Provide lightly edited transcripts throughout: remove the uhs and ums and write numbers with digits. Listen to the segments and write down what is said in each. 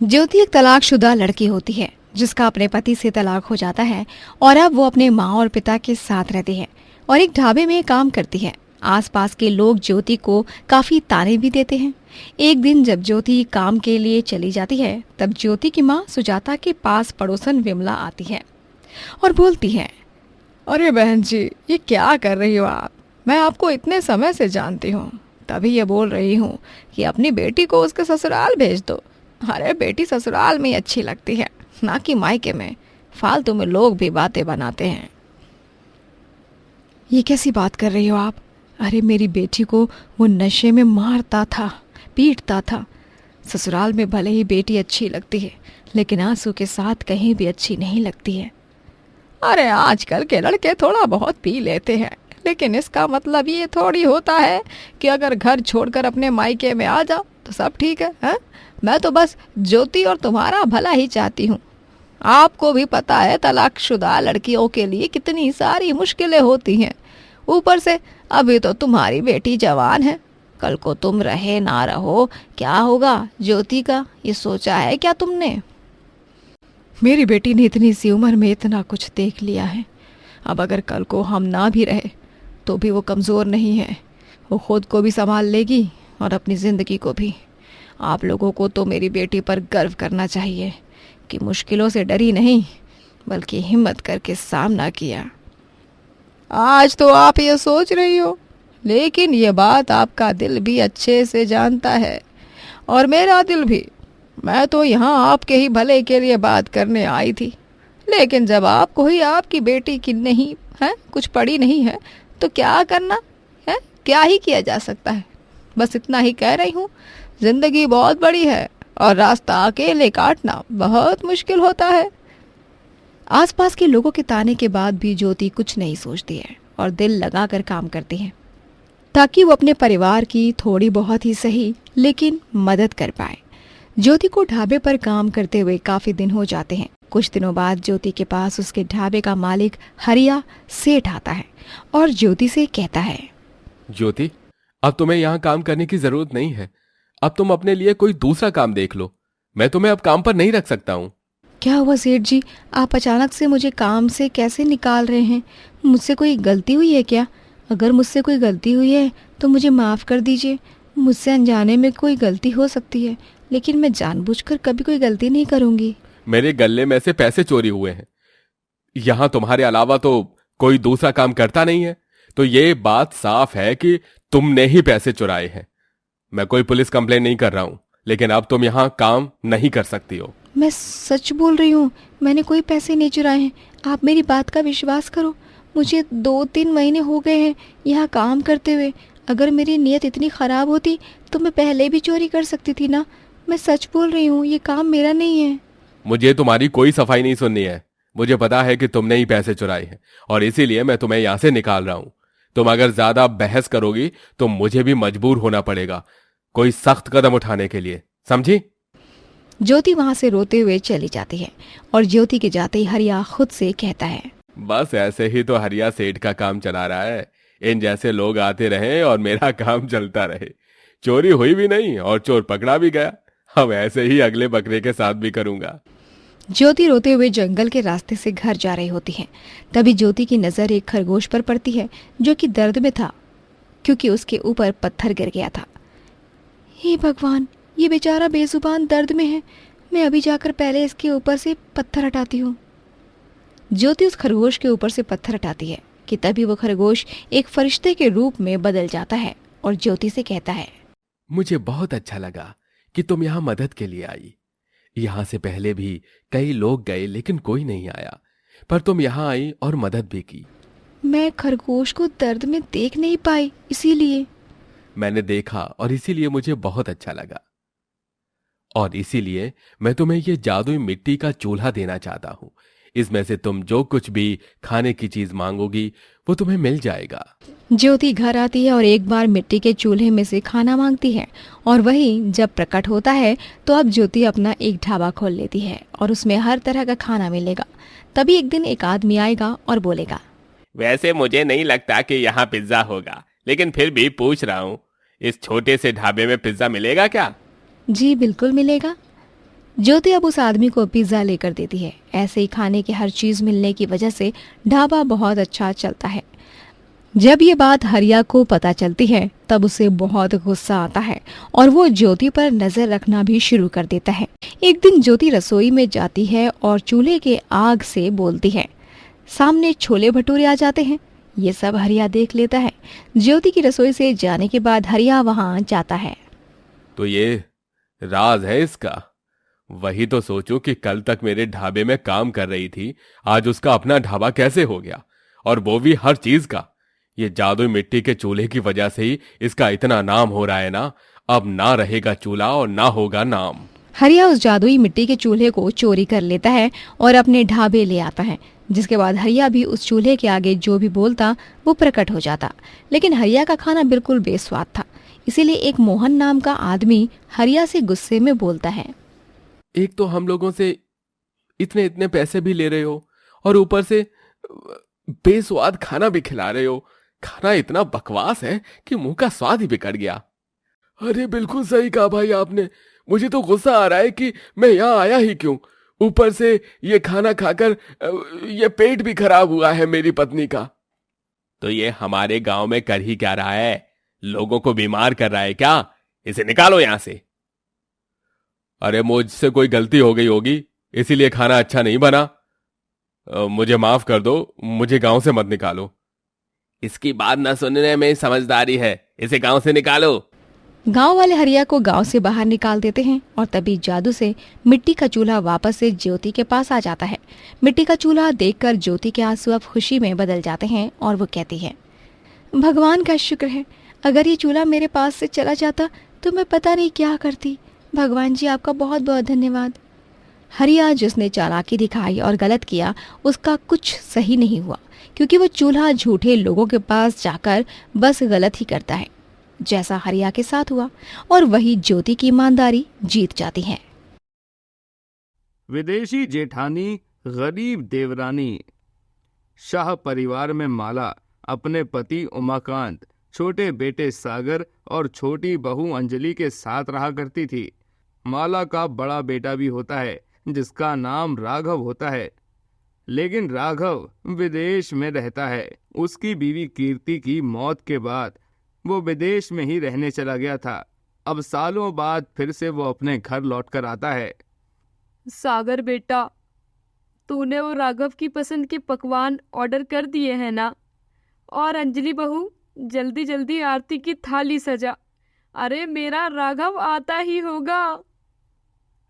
ज्योति एक तलाकशुदा लड़की होती है जिसका अपने पति से तलाक हो जाता है और अब वो अपने माँ और पिता के साथ रहती है और एक ढाबे में काम करती है। आसपास के लोग ज्योति को काफी ताने भी देते हैं। एक दिन जब ज्योति काम के लिए चली जाती है तब ज्योति की माँ सुजाता के पास पड़ोसन विमला आती है और बोलती है, अरे बहन जी, ये क्या कर रही हो आप? मैं आपको इतने समय से जानती हूँ, तभी ये बोल रही हूँ कि अपनी बेटी को उसके ससुराल भेज दो। अरे बेटी ससुराल में ही अच्छी लगती है, ना कि मायके में। फालतू में लोग भी बातें बनाते हैं। ये कैसी बात कर रही हो आप? अरे मेरी बेटी को वो नशे में मारता था, पीटता था। ससुराल में भले ही बेटी अच्छी लगती है लेकिन आंसू के साथ कहीं भी अच्छी नहीं लगती है। अरे आजकल के लड़के थोड़ा बहुत पी लेते हैं, लेकिन इसका मतलब ये थोड़ी होता है कि अगर घर छोड़कर अपने मायके में आ जाओ तो सब ठीक है, हैं? मैं तो बस ज्योति और तुम्हारा भला ही चाहती हूँ। आपको भी पता है तलाकशुदा लड़कियों के लिए कितनी सारी मुश्किलें होती हैं। ऊपर से अभी तो तुम्हारी बेटी जवान है, कल को तुम रहे ना रहो क्या होगा ज्योति का, ये सोचा है क्या तुमने? मेरी बेटी ने इतनी सी उम्र में इतना कुछ देख लिया है। अब अगर कल को हम ना भी रहे तो भी वो कमज़ोर नहीं है। वो खुद को भी संभाल लेगी और अपनी ज़िंदगी को भी। आप लोगों को तो मेरी बेटी पर गर्व करना चाहिए कि मुश्किलों से डरी नहीं बल्कि हिम्मत करके सामना किया। आज तो आप ये सोच रही हो, लेकिन ये बात आपका दिल भी अच्छे से जानता है और मेरा दिल भी। मैं तो यहाँ आपके ही भले के लिए बात करने आई थी, लेकिन जब आपको ही आपकी बेटी की नहीं है, कुछ पड़ी नहीं है, तो क्या करना है? क्या ही किया जा सकता है? बस इतना ही कह रही हूँ, जिंदगी बहुत बड़ी है और रास्ता अकेले काटना बहुत मुश्किल होता है। आसपास के लोगों के ताने के बाद भी ज्योति कुछ नहीं सोचती है और दिल लगाकर काम करती है ताकि वो अपने परिवार की थोड़ी बहुत ही सही लेकिन मदद कर पाए। ज्योति को ढाबे पर काम करते हुए काफी दिन हो जाते हैं। कुछ दिनों बाद ज्योति के पास उसके ढाबे का मालिक हरिया सेठ आता है और ज्योति से कहता है, ज्योति, अब तुम्हें यहाँ काम करने की जरूरत नहीं है। अब तुम अपने लिए कोई दूसरा काम देख लो। मैं तुम्हें अब काम पर नहीं रख सकता हूँ। क्या हुआ सेठ जी? आप अचानक से मुझे काम से कैसे निकाल रहे हैं? मुझसे कोई गलती हुई है क्या? अगर मुझसे कोई गलती हुई है तो मुझे माफ़ कर दीजिए। मुझसे अनजाने में कोई गलती हो सकती है, लेकिन मैं जानबूझकर कभी कोई गलती नहीं करूँगी। मेरे गल्ले में से पैसे चोरी हुए हैं। यहाँ तुम्हारे अलावा तो कोई दूसरा काम करता नहीं है, तो ये बात साफ है कि तुमने ही पैसे चुराए हैं। मैं कोई पुलिस कंप्लेन नहीं कर रहा हूँ, लेकिन अब तुम यहाँ काम नहीं कर सकती हो। मैं सच बोल रही हूँ, मैंने कोई पैसे नहीं चुराए हैं। आप मेरी बात का विश्वास करो। मुझे 2-3 महीने हो गए हैं यहाँ काम करते हुए। अगर मेरी नीयत इतनी ख़राब होती तो मैं पहले भी चोरी कर सकती थी ना। मैं सच बोल रही हूँ, ये काम मेरा नहीं है। मुझे तुम्हारी कोई सफाई नहीं सुननी है। मुझे पता है कि तुमने ही पैसे चुराए हैं और इसीलिए मैं तुम्हें यहाँ से निकाल रहा हूँ। तुम अगर ज्यादा बहस करोगी तो मुझे भी मजबूर होना पड़ेगा कोई सख्त कदम उठाने के लिए, समझी? ज्योति वहां से रोते हुए चली जाती है और ज्योति के जाते ही हरिया खुद से कहता है, बस ऐसे ही तो हरिया सेठ का काम चला रहा है। इन जैसे लोग आते रहे और मेरा काम चलता रहे। चोरी हुई भी नहीं और चोर पकड़ा भी गया। अब ऐसे ही अगले बकरे के साथ भी करूंगा। ज्योति रोते हुए जंगल के रास्ते से घर जा रही होती है। तभी ज्योति की नजर एक खरगोश पर पड़ती है जो कि दर्द में था क्योंकि उसके ऊपर पत्थर गिर गया था। हे भगवान, ये बेचारा बेजुबान दर्द में है। मैं अभी जाकर पहले इसके ऊपर से पत्थर हटाती हूँ। ज्योति उस खरगोश के ऊपर से पत्थर हटाती है कि तभी वो खरगोश एक फरिश्ते के रूप में बदल जाता है और ज्योति से कहता है, मुझे बहुत अच्छा लगा कि तुम यहाँ मदद के लिए आई। यहाँ से पहले भी कई लोग गए लेकिन कोई नहीं आया, पर तुम यहाँ आई और मदद भी की। मैं खरगोश को दर्द में देख नहीं पाई, इसीलिए। मैंने देखा और इसीलिए मुझे बहुत अच्छा लगा और इसीलिए मैं तुम्हें ये जादुई मिट्टी का चूल्हा देना चाहता हूँ। इसमें से तुम जो कुछ भी खाने की चीज मांगोगी वो तुम्हें मिल जाएगा। ज्योति घर आती है और एक बार मिट्टी के चूल्हे में से खाना मांगती है और वही जब प्रकट होता है तो अब ज्योति अपना एक ढाबा खोल लेती है और उसमें हर तरह का खाना मिलेगा। तभी एक दिन एक आदमी आएगा और बोलेगा, वैसे मुझे नहीं लगता कि यहाँ पिज्जा होगा, लेकिन फिर भी पूछ रहा हूँ, इस छोटे से ढाबे में पिज्जा मिलेगा क्या? जी बिल्कुल मिलेगा। ज्योति अब उस आदमी को पिज्जा लेकर देती है। ऐसे ही खाने की हर चीज मिलने की वजह से ढाबा बहुत अच्छा चलता है। जब ये बात हरिया को पता चलती है तब उसे बहुत गुस्सा आता है और वो ज्योति पर नजर रखना भी शुरू कर देता है। एक दिन ज्योति रसोई में जाती है और चूल्हे के आग से बोलती है। सामने छोले भटूरे आ जाते हैं। ये सब हरिया देख लेता है। ज्योति की रसोई से जाने के बाद हरिया वहां जाता है। तो ये राज है इसका। वही तो सोचूं कि कल तक मेरे ढाबे में काम कर रही थी, आज उसका अपना ढाबा कैसे हो गया, और वो भी हर चीज का। ये जादुई मिट्टी के चूल्हे की वजह से ही इसका इतना नाम हो रहा है ना। अब ना रहेगा चूल्हा और ना होगा नाम। हरिया उस जादुई मिट्टी के चूल्हे को चोरी कर लेता है और अपने ढाबे ले आता है, जिसके बाद हरिया भी उस चूल्हे के आगे जो भी बोलता वो प्रकट हो जाता। लेकिन हरिया का खाना बिल्कुल बेस्वाद था, इसीलिए एक मोहन नाम का आदमी हरिया से गुस्से में बोलता है। एक तो हम लोगों से इतने इतने पैसे भी ले रहे हो और ऊपर से बेस्वाद खाना भी खिला रहे हो। खाना इतना बकवास है कि मुंह का स्वाद ही बिगड़ गया। अरे बिल्कुल सही कहा भाई आपने। मुझे तो गुस्सा आ रहा है कि मैं यहाँ आया ही क्यों। ऊपर से ये खाना खाकर ये पेट भी खराब हुआ है मेरी पत्नी का। तो ये हमारे गांव में कर ही क्या रहा है? लोगों को बीमार कर रहा है क्या? इसे निकालो यहां से। अरे मुझसे कोई गलती हो गई होगी, इसीलिए खाना अच्छा नहीं बना। मुझे माफ कर दो, मुझे गांव से मत निकालो। इसकी बात न सुनने में समझदारी है, इसे गांव से निकालो। गांव वाले हरिया को गांव से बाहर निकाल देते हैं और तभी जादू से मिट्टी का चूल्हा वापस से ज्योति के पास आ जाता है। मिट्टी का चूल्हा देखकर ज्योति के आंसू अब खुशी में बदल जाते हैं और वो कहती है, भगवान का शुक्र है, अगर ये चूल्हा मेरे पास से चला जाता तो मैं पता नहीं क्या करती। भगवान जी आपका बहुत बहुत धन्यवाद। हरिया जिसने चालाकी दिखाई और गलत किया उसका कुछ सही नहीं हुआ, क्योंकि वो चूल्हा झूठे लोगों के पास जाकर बस गलत ही करता है, जैसा हरिया के साथ हुआ, और वही ज्योति की ईमानदारी जीत जाती है। विदेशी जेठानी गरीब देवरानी। शाह परिवार में माला अपने पति उमाकांत, छोटे बेटे सागर और छोटी बहू अंजलि के साथ रहा करती थी। माला का बड़ा बेटा भी होता है जिसका नाम राघव होता है, लेकिन राघव विदेश में रहता है। उसकी बीवी कीर्ति की मौत के बाद वो विदेश में ही रहने चला गया था। अब सालों बाद फिर से वो अपने घर लौटकर आता है। सागर बेटा, तूने वो राघव की पसंद के पकवान ऑर्डर कर दिए हैं ना? और अंजलि बहू, जल्दी जल्दी आरती की थाली सजा। अरे मेरा राघव आता ही होगा।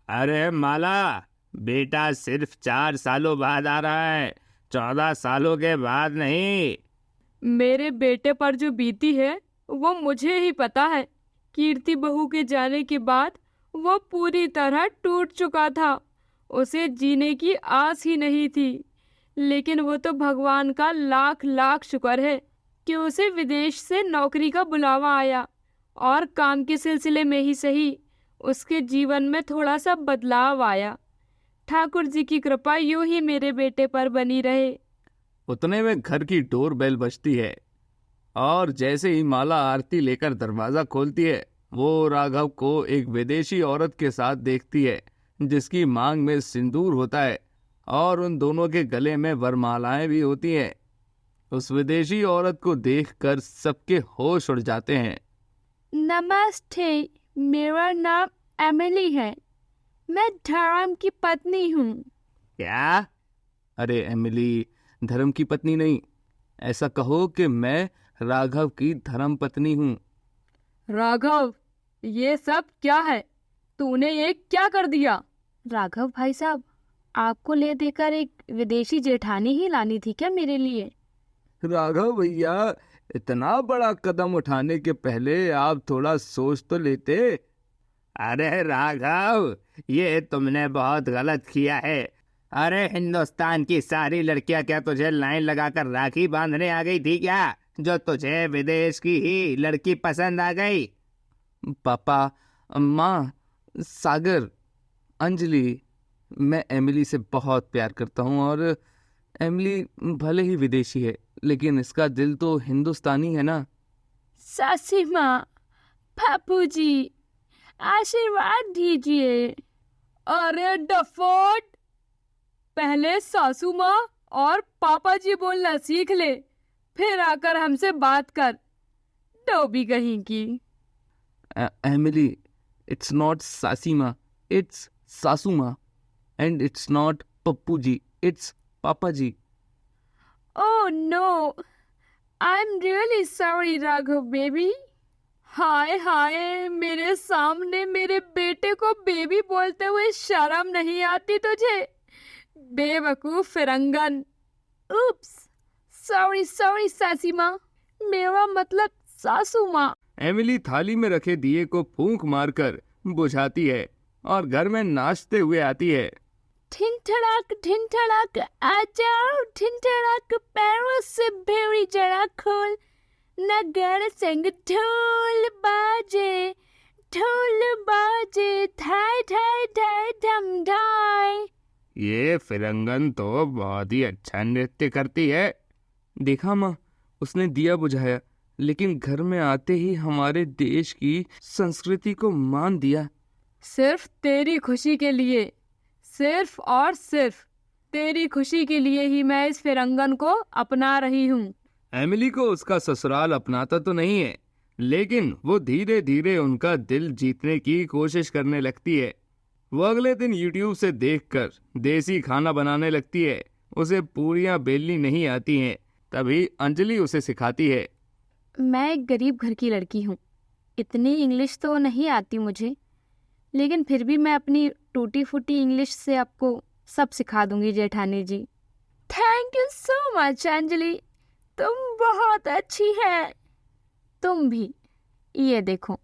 अरे माला, बेटा सिर्फ 4 सालों बाद आ रहा है, 14 सालों के बाद नहीं। मेरे बेटे पर जो बीती है वो मुझे ही पता है। कीर्ति बहू के जाने के बाद वो पूरी तरह टूट चुका था। उसे जीने की आस ही नहीं थी। लेकिन वो तो भगवान का लाख लाख शुक्र है कि उसे विदेश से नौकरी का बुलावा आया, और काम के सिलसिले में ही सही उसके जीवन में थोड़ा सा बदलाव आया। ठाकुर जी की कृपा यूं ही मेरे बेटे पर बनी रहे। उतने में घर की डोर बेल बजती है और जैसे ही माला आरती लेकर दरवाजा खोलती है, वो राघव को एक विदेशी औरत के साथ देखती है जिसकी मांग में सिंदूर होता है और उन दोनों के गले में वरमालाएं भी होती हैं। उस विदेशी औरत को देखकर सबके होश उड़ जाते हैं। नमस्ते, मेरा नाम एमिली है। मैं धर्म की पत्नी हूँ। क्या? अरे एमिली, धर्म की पत्नी नहीं, ऐसा कहो कि मैं राघव की धर्म पत्नी हूँ। राघव, ये सब क्या है? तूने ये क्या कर दिया? राघव भाई साहब, आपको ले देकर एक विदेशी जेठानी ही लानी थी क्या मेरे लिए? राघव भैया, इतना बड़ा कदम उठाने के पहले आप थोड़ा सोच तो लेते। अरे राघव, ये तुमने बहुत गलत किया है। अरे हिंदुस्तान की सारी लड़कियां क्या तुझे लाइन लगाकर राखी बांधने आ गई थी क्या, जो तुझे विदेश की ही लड़की पसंद आ गई? पापा, माँ, सागर, अंजलि, मैं एमिली से बहुत प्यार करता हूँ और एमिली भले ही विदेशी है लेकिन इसका दिल तो हिंदुस्तानी है ना। सासी माँ, पापू जी, आशीर्वाद दीजिए। अरे डफोड, पहले सासू माँ और पापा जी बोलना सीख ले, फिर आकर हमसे बात कर, डोबी कहीं की। Emily, it's not Sasima, it's Sasuma. And it's not Pappu ji, it's Papa ji. Oh no, I'm really sorry Raghav baby. Hi hi, मेरे सामने मेरे बेटे को बेबी बोलते हुए शर्म नहीं आती तुझे, बेवकूफ फिरंगन। उप्स, सॉरी सॉरी सासी माँ, मेरा मतलब सासू माँ। एमिली थाली में रखे दिए को फूंक मारकर बुझाती है और घर में नाचते हुए आती है। ठिन ठड़ाक आ जाओ, ठिन ठड़ाक पैरों से भेड़ी जड़ा खोल, नगर संग ढोल बाजे, थाई थाई थाई धम ढाई। ये फिरंगन तो बहुत ही अच्छा नृत्य करती है। देखा माँ, उसने दिया बुझाया, लेकिन घर में आते ही हमारे देश की संस्कृति को मान दिया। सिर्फ तेरी खुशी के लिए, सिर्फ और सिर्फ तेरी खुशी के लिए ही मैं इस फिरंगन को अपना रही हूँ। एमिली को उसका ससुराल अपनाता तो नहीं है, लेकिन वो धीरे धीरे उनका दिल जीतने की कोशिश करने लगती है। वो अगले दिन YouTube से देखकर देसी खाना बनाने लगती है। उसे पूरियां बेलनी नहीं आती हैं, तभी अंजलि उसे सिखाती है। मैं एक गरीब घर की लड़की हूँ, इतनी इंग्लिश तो नहीं आती मुझे, लेकिन फिर भी मैं अपनी टूटी फूटी इंग्लिश से आपको सब सिखा दूंगी जेठानी जी। Thank you so much Anjali, तुम बहुत अच्छी है। तुम भी। ये देखो,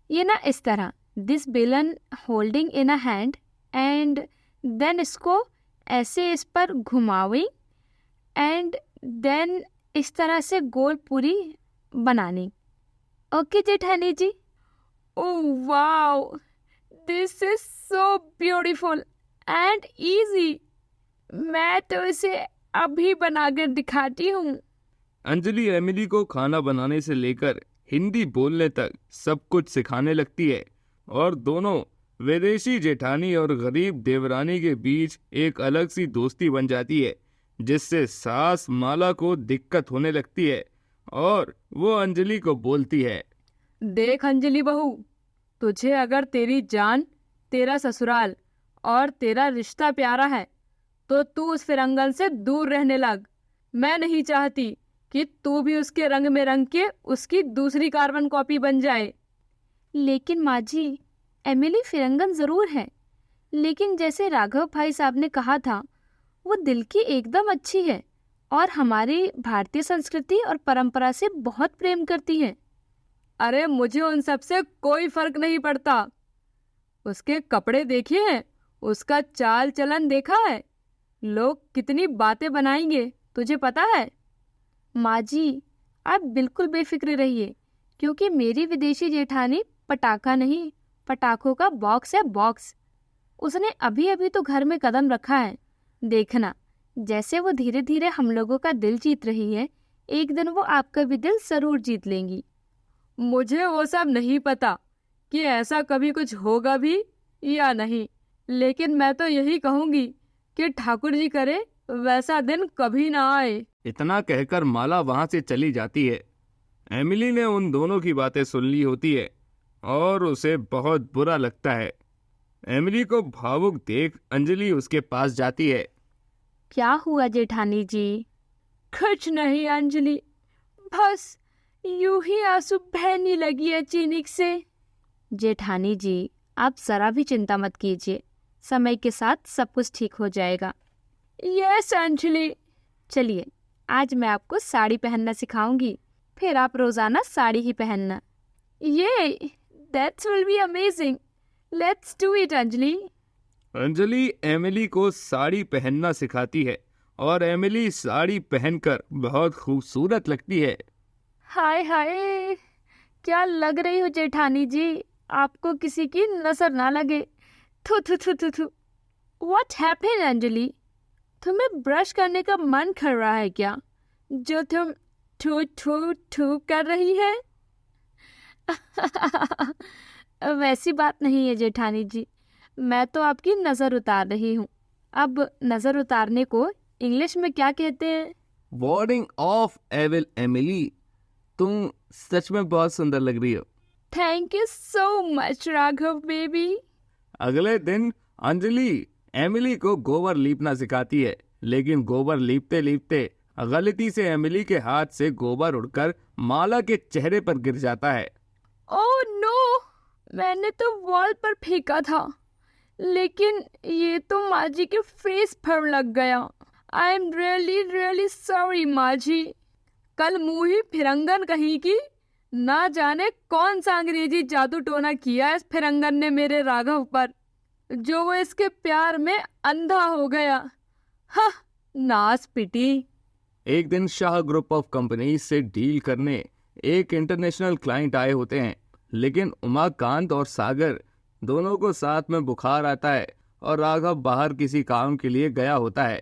ये ना इस तरह, दिस बेलन holding in a hand and then इसको ऐसे इस पर घुमावी एंड देन इस तरह से गोल पूरी बनानी। ओके जेठानी जी। Oh wow, this is so beautiful and easy. मैं तो इसे अभी बनाकर दिखाती हूँ। अंजलि एमिली को खाना बनाने से लेकर हिंदी बोलने तक सब कुछ सिखाने लगती है और दोनों विदेशी जेठानी और गरीब देवरानी के बीच एक अलग सी दोस्ती बन जाती है, जिससे सास माला को दिक्कत होने लगती है और वो अंजलि को बोलती है, देख अंजलि बहू, तुझे अगर तेरी जान, तेरा ससुराल और तेरा रिश्ता प्यारा है तो तू उस फिरंगन से दूर रहने लग। मैं नहीं चाहती कि तू भी उसके रंग में रंग के उसकी दूसरी कार्बन कॉपी बन जाए। लेकिन माँ जी, एमिली फिरंगन जरूर है, लेकिन जैसे राघव भाई साहब ने कहा था, वो दिल की एकदम अच्छी है और हमारी भारतीय संस्कृति और परंपरा से बहुत प्रेम करती है। अरे मुझे उन सब से कोई फर्क नहीं पड़ता। उसके कपड़े देखे हैं, उसका चाल चलन देखा है, लोग कितनी बातें बनाएंगे तुझे पता है। माँ जी, आप बिल्कुल बेफिक्र रहिए, क्योंकि मेरी विदेशी जेठानी पटाखा नहीं, पटाखों का बॉक्स है, बॉक्स। उसने अभी अभी तो घर में कदम रखा है। देखना, जैसे वो धीरे धीरे हम लोगों का दिल जीत रही है, एक दिन वो आपका भी दिल जरूर जीत लेंगी। मुझे वो सब नहीं पता कि ऐसा कभी कुछ होगा भी या नहीं, लेकिन मैं तो यही कहूँगी कि ठाकुर जी करे वैसा दिन कभी ना आए। इतना कहकर माला वहां से चली जाती है। एमिली ने उन दोनों की बातें सुन ली होती है और उसे बहुत बुरा लगता है। एमिली को भावुक देख अंजलि उसके पास जाती है। क्या हुआ जेठानी जी? कुछ नहीं अंजलि, बस यूं ही आंसू बहने लगी अचानक से। जेठानी जी, आप जरा भी चिंता मत कीजिए, समय के साथ सब कुछ ठीक हो जाएगा। यस अंजलि। चलिए, आज मैं आपको साड़ी पहनना सिखाऊंगी, फिर आप रोजाना साड़ी ही पहनना। ये that's will be amazing, let's do it Anjali. Anjali Emily को साड़ी पहनना सिखाती है और एमिली साड़ी पहनकर बहुत खूबसूरत लगती है। हाय हाय, क्या लग रही हो जेठानी जी, आपको किसी की नजर ना लगे। थू थू थू थू थू। What happened Anjali? तुम्हें ब्रश करने का मन कर रहा है क्या, जो तुम थू थू थू कर रही है? वैसी बात नहीं है जेठानी जी, मैं तो आपकी नज़र उतार रही हूँ। अब नज़र उतारने को इंग्लिश में क्या कहते हैं? Warding off evil Emily. तुम सच में बहुत सुंदर लग रही हो। Thank you so much Raghav baby. अगले दिन अंजलि एमिली को गोबर लीपना सिखाती है, लेकिन गोबर लीपते लीपते गलती से एमिली के हाथ से गोबर उड़कर माला के चेहरे पर गिर जाता है। ओह नो, मैंने तो वॉल पर फेंका था, लेकिन ये तो माँ जी के फेस पर लग गया। I am really really sorry माँ जी। कल मुँह ही फिरंगन कहीं की, ना जाने कौन सा अंग्रेजी जादू टोना किया इस फिरंगन ने मेरे राघव पर, जो वो इसके प्यार में अंधा हो गया। हाँ, नास पिटी। एक दिन शाह ग्रुप ऑफ कंपनीज से डील करने एक इंटरनेशनल क्लाइंट आए होते हैं, लेकिन उमाकांत और सागर दोनों को साथ में बुखार आता है और राघव बाहर किसी काम के लिए गया होता है।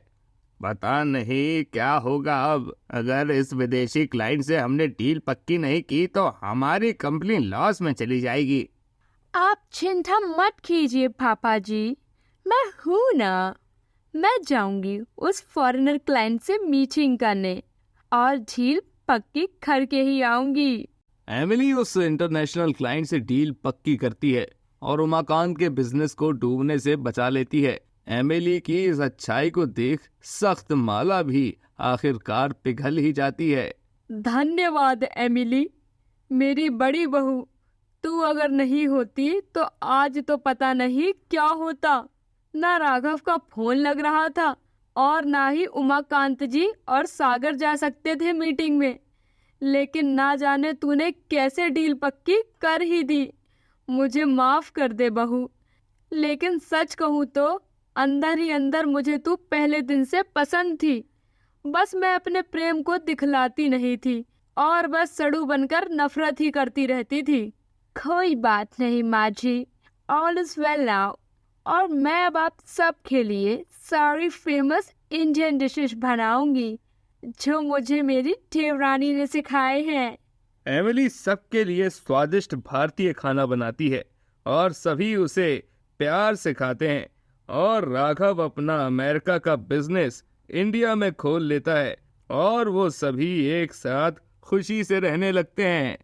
पता नहीं क्या होगा अब, अगर इस विदेशी क्लाइंट से हमने डील पक्की नहीं की तो हमारी कंपनी लॉस में चली जाएगी। आप चिंता मत कीजिए पापा जी, मैं हूं ना। मैं जाऊंगी उस फॉरेनर क्लाइंट से मीटिंग करने और डील पक्की करके ही आऊंगी। एमिली उस इंटरनेशनल क्लाइंट से डील पक्की करती है और उमाकांत के बिजनेस को डूबने से बचा लेती है। एमिली की इस अच्छाई को देख सख्त माला भी आखिरकार पिघल ही जाती है। धन्यवाद एमिली, मेरी बड़ी बहू। तू अगर नहीं होती तो आज तो पता नहीं क्या होता। ना राघव का फोन लग रहा था और ना ही उमाकांत जी और सागर जा सकते थे मीटिंग में, लेकिन ना जाने तूने कैसे डील पक्की कर ही दी। मुझे माफ कर दे बहू, लेकिन सच कहूँ तो अंदर ही अंदर मुझे तू पहले दिन से पसंद थी। बस मैं अपने प्रेम को दिखलाती नहीं थी और बस सड़ू बनकर नफरत ही करती रहती थी। कोई बात नहीं माँ जी, ऑल इज वेल नाउ। और मैं अब आप सब के लिए सारी फेमस इंडियन डिशेस बनाऊंगी जो मुझे मेरी देवरानी ने सिखाए हैं। एमिली सबके लिए स्वादिष्ट भारतीय खाना बनाती है और सभी उसे प्यार से खाते हैं और राघव अपना अमेरिका का बिजनेस इंडिया में खोल लेता है और वो सभी एक साथ खुशी से रहने लगते हैं।